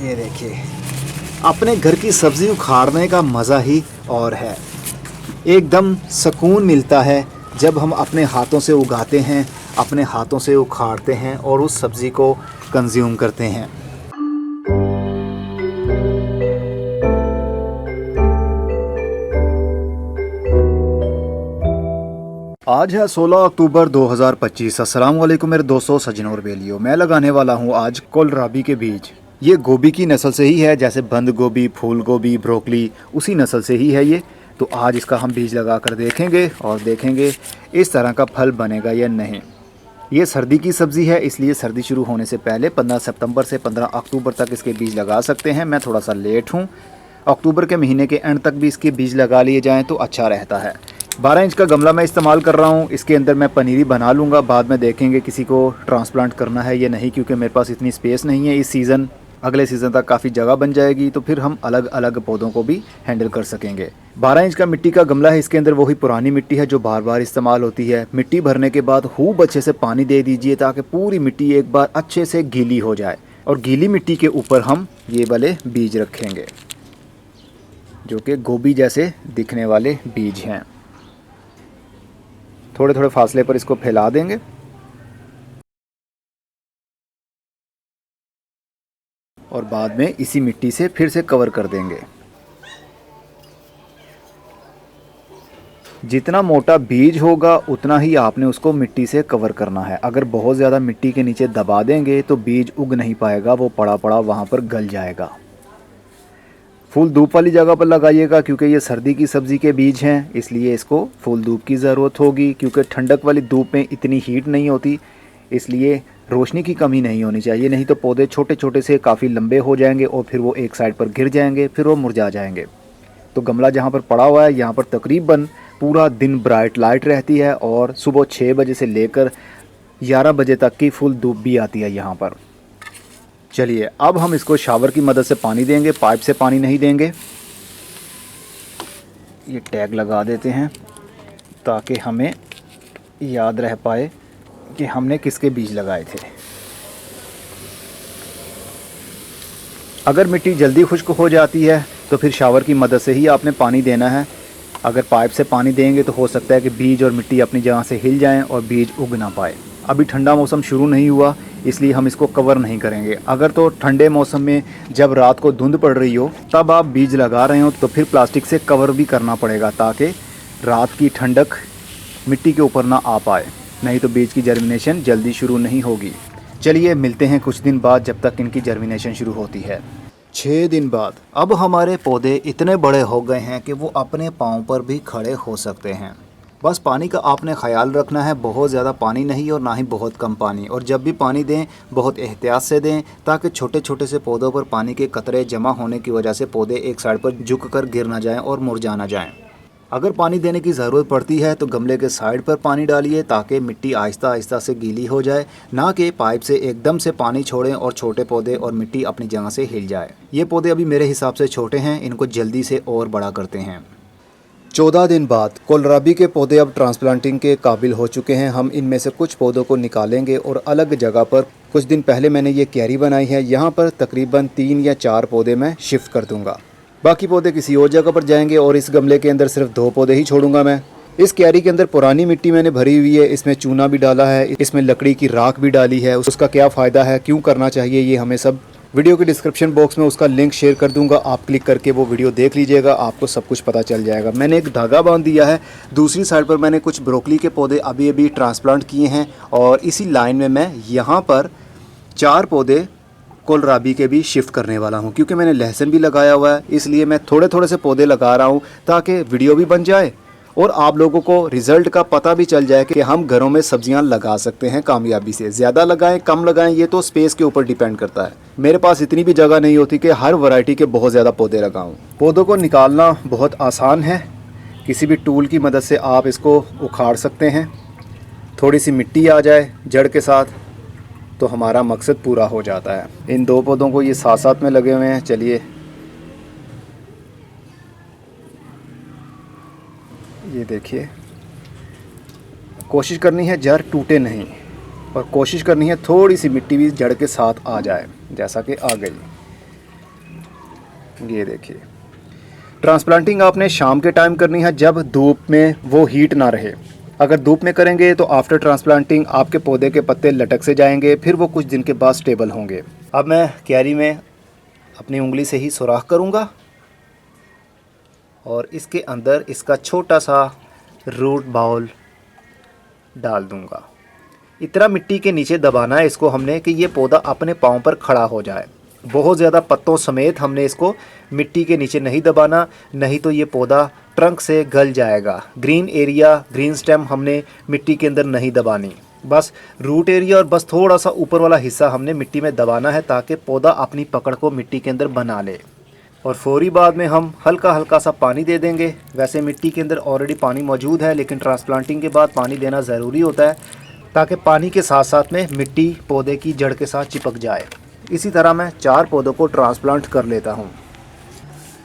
ये देखिए, अपने घर की सब्ज़ी उखाड़ने का मज़ा ही और है। एकदम सुकून मिलता है जब हम अपने हाथों से उगाते हैं, अपने हाथों से उखाड़ते हैं और उस सब्ज़ी को कंज्यूम करते हैं। आज है 16 अक्टूबर 2025। अस्सलाम वालेकुम मेरे दोस्तों, सज्जनों और बेलियों। मैं लगाने वाला हूँ आज कोलराबी के बीज। ये गोभी की नस्ल से ही है, जैसे बंद गोभी, फूल गोभी, ब्रोकली, उसी नस्ल से ही है ये। तो आज इसका हम बीज लगा कर देखेंगे और देखेंगे इस तरह का फल बनेगा या नहीं। ये सर्दी की सब्ज़ी है, इसलिए सर्दी शुरू होने से पहले 15 सितंबर से 15 अक्टूबर तक इसके बीज लगा सकते हैं। मैं थोड़ा सा लेट हूँ। अक्टूबर के महीने के एंड तक भी इसके बीज लगा लिए जाएँ तो अच्छा रहता है। 12 इंच का गमला मैं इस्तेमाल कर रहा हूँ। इसके अंदर मैं पनीरी बना लूँगा, बाद में देखेंगे किसी को ट्रांसप्लांट करना है या नहीं, क्योंकि मेरे पास इतनी स्पेस नहीं है इस सीज़न। अगले सीज़न तक काफ़ी जगह बन जाएगी तो फिर हम अलग अलग पौधों को भी हैंडल कर सकेंगे। 12 इंच का मिट्टी का गमला है, इसके अंदर वही पुरानी मिट्टी है जो बार बार इस्तेमाल होती है। मिट्टी भरने के बाद खूब अच्छे से पानी दे दीजिए ताकि पूरी मिट्टी एक बार अच्छे से गीली हो जाए। और गीली मिट्टी के ऊपर हम ये वाले बीज रखेंगे जो कि गोभी जैसे दिखने वाले बीज हैं। थोड़े थोड़े फासले पर इसको फैला देंगे और बाद में इसी मिट्टी से फिर से कवर कर देंगे। जितना मोटा बीज होगा उतना ही आपने उसको मिट्टी से कवर करना है। अगर बहुत ज़्यादा मिट्टी के नीचे दबा देंगे तो बीज उग नहीं पाएगा, वो पड़ा पड़ा वहाँ पर गल जाएगा। फुल धूप वाली जगह पर लगाइएगा, क्योंकि ये सर्दी की सब्ज़ी के बीज हैं, इसलिए इसको फुल धूप की ज़रूरत होगी। क्योंकि ठंडक वाली धूप में इतनी हीट नहीं होती, इसलिए रोशनी की कमी नहीं होनी चाहिए। नहीं तो पौधे छोटे छोटे से काफ़ी लंबे हो जाएंगे और फिर वो एक साइड पर गिर जाएंगे, फिर वो मुरझा जाएंगे। तो गमला जहाँ पर पड़ा हुआ है यहाँ पर तकरीबन पूरा दिन ब्राइट लाइट रहती है और सुबह 6 बजे से लेकर 11 बजे तक की फुल धूप भी आती है यहाँ पर। चलिए अब हम इसको शावर की मदद से पानी देंगे, पाइप से पानी नहीं देंगे। ये टैग लगा देते हैं ताकि हमें याद रह पाए कि हमने किसके बीज लगाए थे। अगर मिट्टी जल्दी खुश्क हो जाती है तो फिर शावर की मदद से ही आपने पानी देना है। अगर पाइप से पानी देंगे तो हो सकता है कि बीज और मिट्टी अपनी जगह से हिल जाएं और बीज उग ना पाए। अभी ठंडा मौसम शुरू नहीं हुआ, इसलिए हम इसको कवर नहीं करेंगे। अगर तो ठंडे मौसम में जब रात को धुंध पड़ रही हो तब आप बीज लगा रहे हो तो फिर प्लास्टिक से कवर भी करना पड़ेगा ताकि रात की ठंडक मिट्टी के ऊपर ना आ पाए, नहीं तो बीज की जर्मिनेशन जल्दी शुरू नहीं होगी। चलिए मिलते हैं कुछ दिन बाद जब तक इनकी जर्मिनेशन शुरू होती है। 6 दिन बाद अब हमारे पौधे इतने बड़े हो गए हैं कि वो अपने पाँव पर भी खड़े हो सकते हैं। बस पानी का आपने ख्याल रखना है, बहुत ज़्यादा पानी नहीं और ना ही बहुत कम पानी। और जब भी पानी दें बहुत एहतियात से दें ताकि छोटे छोटे से पौधों पर पानी के कतरे जमा होने की वजह से पौधे एक साइड पर झुक कर गिर ना जाएं और मुरझा ना जाएं। अगर पानी देने की ज़रूरत पड़ती है तो गमले के साइड पर पानी डालिए ताकि मिट्टी आहिस्ता आहिस्ता से गीली हो जाए, ना कि पाइप से एकदम से पानी छोड़ें और छोटे पौधे और मिट्टी अपनी जगह से हिल जाए। ये पौधे अभी मेरे हिसाब से छोटे हैं, इनको जल्दी से और बड़ा करते हैं। 14 दिन बाद कोलराबी के पौधे अब ट्रांसप्लांटिंग के काबिल हो चुके हैं। हम इनमें से कुछ पौधों को निकालेंगे और अलग जगह पर, कुछ दिन पहले मैंने ये क्यारी बनाई है, यहाँ पर तकरीबन 3 या 4 पौधे मैं शिफ्ट कर दूँगा। बाकी पौधे किसी और जगह पर जाएंगे और इस गमले के अंदर सिर्फ 2 पौधे ही छोड़ूंगा मैं। इस क्यारी के अंदर पुरानी मिट्टी मैंने भरी हुई है, इसमें चूना भी डाला है, इसमें लकड़ी की राख भी डाली है। उसका क्या फ़ायदा है, क्यों करना चाहिए, ये हमें सब वीडियो के डिस्क्रिप्शन बॉक्स में उसका लिंक शेयर कर दूंगा। आप क्लिक करके वो वीडियो देख लीजिएगा, आपको सब कुछ पता चल जाएगा। मैंने एक धागा बांध दिया है। दूसरी साइड पर मैंने कुछ ब्रोकली के पौधे अभी अभी ट्रांसप्लांट किए हैं और इसी लाइन में मैं यहाँ पर 4 पौधे कोलराबी के भी शिफ्ट करने वाला हूँ। क्योंकि मैंने लहसुन भी लगाया हुआ है, इसलिए मैं थोड़े थोड़े से पौधे लगा रहा हूँ ताकि वीडियो भी बन जाए और आप लोगों को रिज़ल्ट का पता भी चल जाए कि हम घरों में सब्जियां लगा सकते हैं कामयाबी से। ज़्यादा लगाएं कम लगाएं ये तो स्पेस के ऊपर डिपेंड करता है। मेरे पास इतनी भी जगह नहीं होती कि हर वैरायटी के बहुत ज़्यादा पौधे लगाऊं। पौधों को निकालना बहुत आसान है, किसी भी टूल की मदद से आप इसको उखाड़ सकते हैं। थोड़ी सी मिट्टी आ जाए जड़ के साथ तो हमारा मकसद पूरा हो जाता है। इन 2 पौधों को ये साथ साथ में लगे हुए हैं। चलिए ये देखिए, कोशिश करनी है जड़ टूटे नहीं और कोशिश करनी है थोड़ी सी मिट्टी भी जड़ के साथ आ जाए, जैसा कि आ गई। ये देखिए, ट्रांसप्लांटिंग आपने शाम के टाइम करनी है जब धूप में वो हीट ना रहे। अगर धूप में करेंगे तो आफ्टर ट्रांसप्लांटिंग आपके पौधे के पत्ते लटक से जाएंगे, फिर वो कुछ दिन के बाद स्टेबल होंगे। अब मैं क्यारी में अपनी उंगली से ही सुराख करूँगा और इसके अंदर इसका छोटा सा रूट बाउल डाल दूँगा। इतना मिट्टी के नीचे दबाना है इसको हमने कि ये पौधा अपने पाँव पर खड़ा हो जाए। बहुत ज़्यादा पत्तों समेत हमने इसको मिट्टी के नीचे नहीं दबाना, नहीं तो ये पौधा ट्रंक से गल जाएगा। ग्रीन एरिया, ग्रीन स्टेम हमने मिट्टी के अंदर नहीं दबानी, बस रूट एरिया और बस थोड़ा सा ऊपर वाला हिस्सा हमने मिट्टी में दबाना है ताकि पौधा अपनी पकड़ को मिट्टी के अंदर बना ले। और फौरी बाद में हम हल्का हल्का सा पानी दे देंगे। वैसे मिट्टी के अंदर ऑलरेडी पानी मौजूद है, लेकिन ट्रांसप्लांटिंग के बाद पानी देना ज़रूरी होता है ताकि पानी के साथ साथ में मिट्टी पौधे की जड़ के साथ चिपक जाए। इसी तरह मैं 4 पौधों को ट्रांसप्लांट कर लेता हूँ।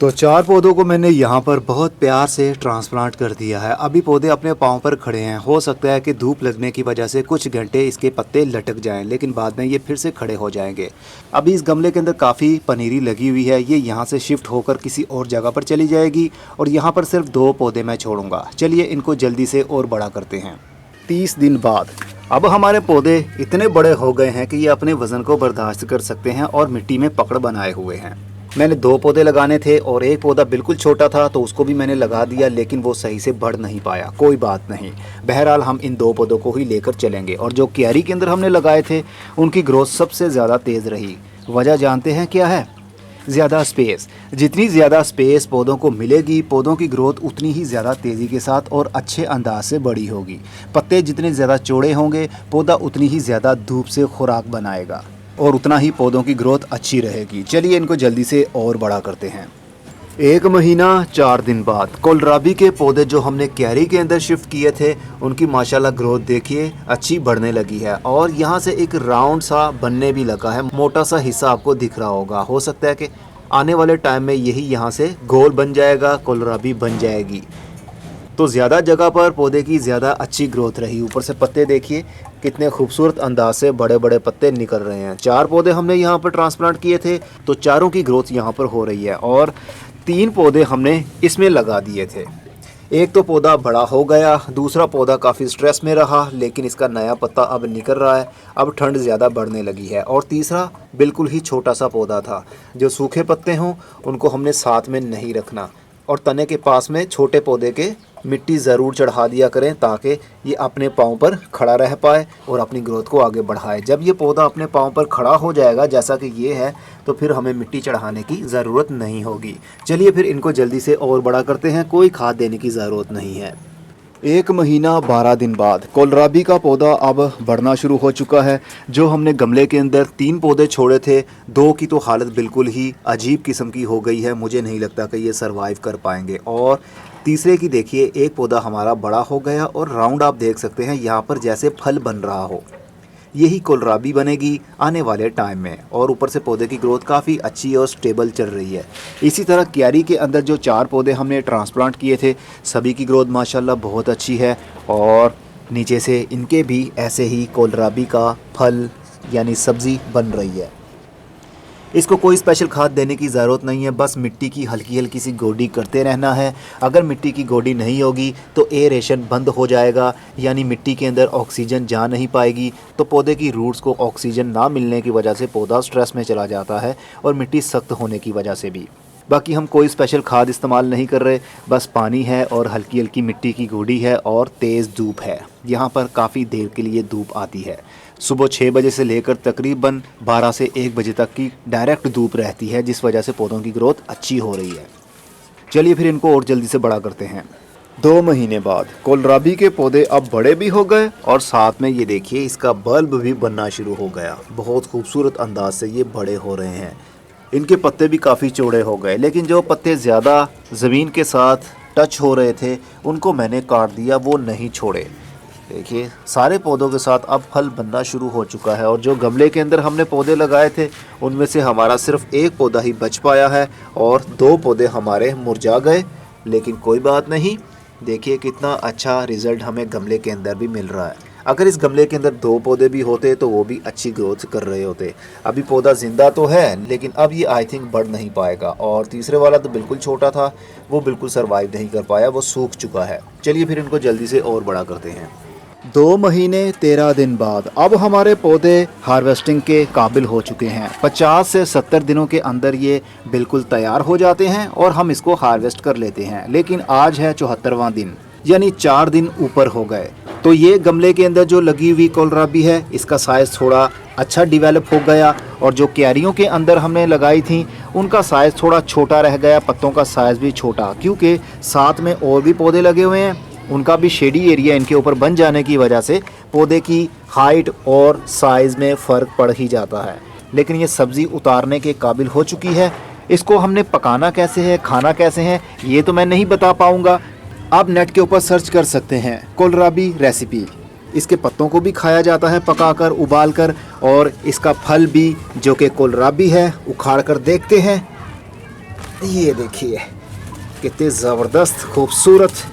तो 4 पौधों को मैंने यहाँ पर बहुत प्यार से ट्रांसप्लांट कर दिया है। अभी पौधे अपने पाँव पर खड़े हैं। हो सकता है कि धूप लगने की वजह से कुछ घंटे इसके पत्ते लटक जाएं, लेकिन बाद में ये फिर से खड़े हो जाएंगे। अभी इस गमले के अंदर काफ़ी पनीरी लगी हुई है, ये यहाँ से शिफ्ट होकर किसी और जगह पर चली जाएगी और यहाँ पर सिर्फ 2 पौधे मैं छोड़ूंगा। चलिए इनको जल्दी से और बड़ा करते हैं। 30 दिन बाद अब हमारे पौधे इतने बड़े हो गए हैं कि ये अपने वज़न को बर्दाश्त कर सकते हैं और मिट्टी में पकड़ बनाए हुए हैं। मैंने 2 पौधे लगाने थे और एक पौधा बिल्कुल छोटा था तो उसको भी मैंने लगा दिया, लेकिन वो सही से बढ़ नहीं पाया। कोई बात नहीं, बहरहाल हम इन 2 पौधों को ही लेकर चलेंगे। और जो क्यारी के अंदर हमने लगाए थे उनकी ग्रोथ सबसे ज़्यादा तेज़ रही। वजह जानते हैं क्या है? ज़्यादा स्पेस। जितनी ज़्यादा स्पेस पौधों को मिलेगी, पौधों की ग्रोथ उतनी ही ज़्यादा तेज़ी के साथ और अच्छे अंदाज से बड़ी होगी। पत्ते जितने ज़्यादा चौड़े होंगे, पौधा उतनी ही ज़्यादा धूप से खुराक बनाएगा और उतना ही पौधों की ग्रोथ अच्छी रहेगी। चलिए इनको जल्दी से और बड़ा करते हैं। 1 महीना 4 दिन बाद कोलराबी के पौधे जो हमने क्यारी के अंदर शिफ्ट किए थे, उनकी माशाल्लाह ग्रोथ देखिए अच्छी बढ़ने लगी है और यहाँ से एक राउंड सा बनने भी लगा है। मोटा सा हिस्सा आपको दिख रहा होगा। हो सकता है कि आने वाले टाइम में यही यहाँ से गोल बन जाएगा, कोलराबी बन जाएगी। तो ज़्यादा जगह पर पौधे की ज़्यादा अच्छी ग्रोथ रही। ऊपर से पत्ते देखिए कितने खूबसूरत अंदाज से बड़े बड़े पत्ते निकल रहे हैं। 4 पौधे हमने यहाँ पर ट्रांसप्लांट किए थे तो चारों की ग्रोथ यहाँ पर हो रही है और 3 पौधे हमने इसमें लगा दिए थे। एक तो पौधा बड़ा हो गया, दूसरा पौधा काफ़ी स्ट्रेस में रहा लेकिन इसका नया पत्ता अब निकल रहा है, अब ठंड ज़्यादा बढ़ने लगी है। और तीसरा बिल्कुल ही छोटा सा पौधा था। जो सूखे पत्ते हों उनको हमने साथ में नहीं रखना और तने के पास में छोटे पौधे के मिट्टी ज़रूर चढ़ा दिया करें ताकि ये अपने पाँव पर खड़ा रह पाए और अपनी ग्रोथ को आगे बढ़ाए। जब ये पौधा अपने पाँव पर खड़ा हो जाएगा जैसा कि ये है, तो फिर हमें मिट्टी चढ़ाने की ज़रूरत नहीं होगी। चलिए फिर इनको जल्दी से और बड़ा करते हैं। कोई खाद देने की ज़रूरत नहीं है। 1 महीना 12 दिन बाद कोलराबी का पौधा अब बढ़ना शुरू हो चुका है। जो हमने गमले के अंदर 3 पौधे छोड़े थे, 2 की तो हालत बिल्कुल ही अजीब किस्म की हो गई है। मुझे नहीं लगता कि ये सरवाइव कर पाएंगे। और तीसरे की देखिए, एक पौधा हमारा बड़ा हो गया और राउंड आप देख सकते हैं यहाँ पर जैसे फल बन रहा हो। यही कोलराबी बनेगी आने वाले टाइम में। और ऊपर से पौधे की ग्रोथ काफ़ी अच्छी और स्टेबल चल रही है। इसी तरह क्यारी के अंदर जो 4 पौधे हमने ट्रांसप्लांट किए थे, सभी की ग्रोथ माशाल्लाह बहुत अच्छी है और नीचे से इनके भी ऐसे ही कोलराबी का फल यानी सब्ज़ी बन रही है। इसको कोई स्पेशल खाद देने की ज़रूरत नहीं है, बस मिट्टी की हल्की हल्की सी गोडी करते रहना है। अगर मिट्टी की गोडी नहीं होगी तो एरेशन बंद हो जाएगा, यानी मिट्टी के अंदर ऑक्सीजन जा नहीं पाएगी। तो पौधे की रूट्स को ऑक्सीजन ना मिलने की वजह से पौधा स्ट्रेस में चला जाता है और मिट्टी सख्त होने की वजह से भी। बाकी हम कोई स्पेशल खाद इस्तेमाल नहीं कर रहे, बस पानी है और हल्की हल्की मिट्टी की गोडी है और तेज़ धूप है। यहाँ पर काफ़ी देर के लिए धूप आती है। सुबह 6 बजे से लेकर तकरीबन 12 से 1 बजे तक की डायरेक्ट धूप रहती है, जिस वजह से पौधों की ग्रोथ अच्छी हो रही है। चलिए फिर इनको और जल्दी से बड़ा करते हैं। 2 महीने बाद कोलराबी के पौधे अब बड़े भी हो गए और साथ में ये देखिए इसका बल्ब भी बनना शुरू हो गया। बहुत खूबसूरत अंदाज से ये बड़े हो रहे हैं। इनके पत्ते भी काफ़ी चौड़े हो गए, लेकिन जो पत्ते ज़्यादा ज़मीन के साथ टच हो रहे थे उनको मैंने काट दिया, वो नहीं छोड़े। देखिए सारे पौधों के साथ अब फल बनना शुरू हो चुका है। और जो गमले के अंदर हमने पौधे लगाए थे उनमें से हमारा सिर्फ 1 पौधा ही बच पाया है और 2 पौधे हमारे मुरझा गए। लेकिन कोई बात नहीं, देखिए कितना अच्छा रिज़ल्ट हमें गमले के अंदर भी मिल रहा है। अगर इस गमले के अंदर 2 पौधे भी होते तो वो भी अच्छी ग्रोथ कर रहे होते। अभी पौधा ज़िंदा तो है लेकिन अब ये आई थिंक बढ़ नहीं पाएगा। और तीसरे वाला तो बिल्कुल छोटा था, वो बिल्कुल सर्वाइव नहीं कर पाया, वो सूख चुका है। चलिए फिर इनको जल्दी से और बड़ा करते हैं। 2 महीने 13 दिन बाद अब हमारे पौधे हार्वेस्टिंग के काबिल हो चुके हैं। 50 से 70 दिनों के अंदर ये बिल्कुल तैयार हो जाते हैं और हम इसको हार्वेस्ट कर लेते हैं। लेकिन आज है 74वां दिन, यानी 4 दिन ऊपर हो गए। तो ये गमले के अंदर जो लगी हुई कोलराबी है, इसका साइज़ थोड़ा अच्छा डिवेलप हो गया। और जो क्यारियों के अंदर हमने लगाई थी उनका साइज़ थोड़ा छोटा रह गया, पत्तों का साइज़ भी छोटा, क्योंकि साथ में और भी पौधे लगे हुए हैं। उनका भी शेडी एरिया इनके ऊपर बन जाने की वजह से पौधे की हाइट और साइज़ में फ़र्क पड़ ही जाता है। लेकिन ये सब्ज़ी उतारने के काबिल हो चुकी है। इसको हमने पकाना कैसे है, खाना कैसे है, ये तो मैं नहीं बता पाऊँगा। आप नेट के ऊपर सर्च कर सकते हैं कोलराबी रेसिपी। इसके पत्तों को भी खाया जाता है पकाकर, उबालकर, और इसका फल भी जो कि कोलराबी है उखाड़ कर देखते हैं। ये देखिए कितने ज़बरदस्त खूबसूरत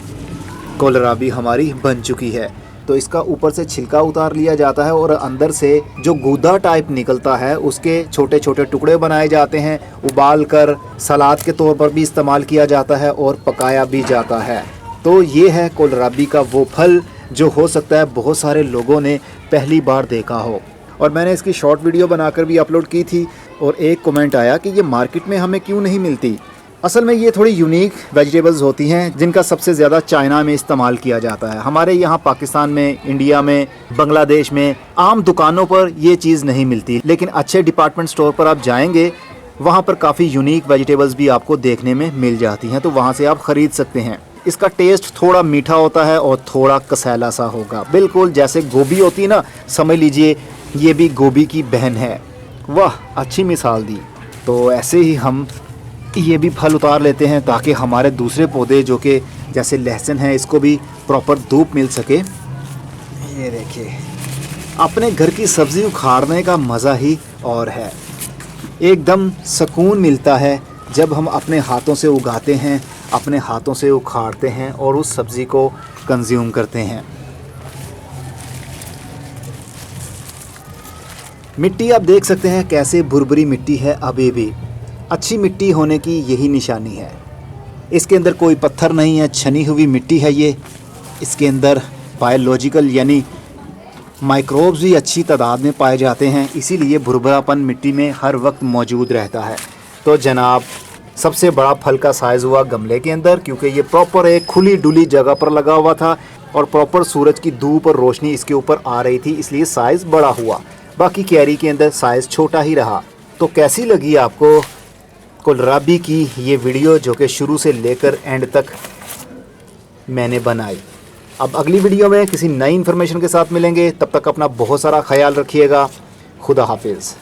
कोलराबी हमारी बन चुकी है। तो इसका ऊपर से छिलका उतार लिया जाता है और अंदर से जो गूदा टाइप निकलता है उसके छोटे छोटे टुकड़े बनाए जाते हैं। उबाल कर सलाद के तौर पर भी इस्तेमाल किया जाता है और पकाया भी जाता है। तो ये है कोलराबी का वो फल जो हो सकता है बहुत सारे लोगों ने पहली बार देखा हो। और मैंने इसकी शॉर्ट वीडियो बनाकर भी अपलोड की थी और एक कमेंट आया कि ये मार्केट में हमें क्यों नहीं मिलती। असल में ये थोड़ी यूनिक वेजिटेबल्स होती हैं जिनका सबसे ज़्यादा चाइना में इस्तेमाल किया जाता है। हमारे यहाँ पाकिस्तान में, इंडिया में, बांग्लादेश में आम दुकानों पर ये चीज़ नहीं मिलती। लेकिन अच्छे डिपार्टमेंट स्टोर पर आप जाएंगे, वहाँ पर काफ़ी यूनिक वेजिटेबल्स भी आपको देखने में मिल जाती हैं, तो वहाँ से आप ख़रीद सकते हैं। इसका टेस्ट थोड़ा मीठा होता है और थोड़ा कसैला सा होगा, बिल्कुल जैसे गोभी होती है ना, समझ लीजिए ये भी गोभी की बहन है। वाह, अच्छी मिसाल दी। तो ऐसे ही हम ये भी फल उतार लेते हैं ताकि हमारे दूसरे पौधे जो कि जैसे लहसुन है इसको भी प्रॉपर धूप मिल सके। ये देखिए, अपने घर की सब्ज़ी उखाड़ने का मज़ा ही और है। एकदम सुकून मिलता है जब हम अपने हाथों से उगाते हैं, अपने हाथों से उखाड़ते हैं और उस सब्ज़ी को कंज्यूम करते हैं। मिट्टी आप देख सकते हैं कैसे भुरभुरी मिट्टी है। अभी भी अच्छी मिट्टी होने की यही निशानी है। इसके अंदर कोई पत्थर नहीं है, छनी हुई मिट्टी है ये। इसके अंदर बायोलॉजिकल यानी माइक्रोब्स भी अच्छी तादाद में पाए जाते हैं, इसीलिए भुरभुरापन मिट्टी में हर वक्त मौजूद रहता है। तो जनाब, सबसे बड़ा फल का साइज़ हुआ गमले के अंदर, क्योंकि ये प्रॉपर एक खुली डुली जगह पर लगा हुआ था और प्रॉपर सूरज की धूप और रोशनी इसके ऊपर आ रही थी, इसलिए साइज़ बड़ा हुआ। बाकी कैरी के अंदर साइज़ छोटा ही रहा। तो कैसी लगी आपको कोलराबी की ये वीडियो जो कि शुरू से लेकर एंड तक मैंने बनाई। अब अगली वीडियो में किसी नई इन्फॉर्मेशन के साथ मिलेंगे, तब तक अपना बहुत सारा ख्याल रखिएगा। खुदा हाफिज़।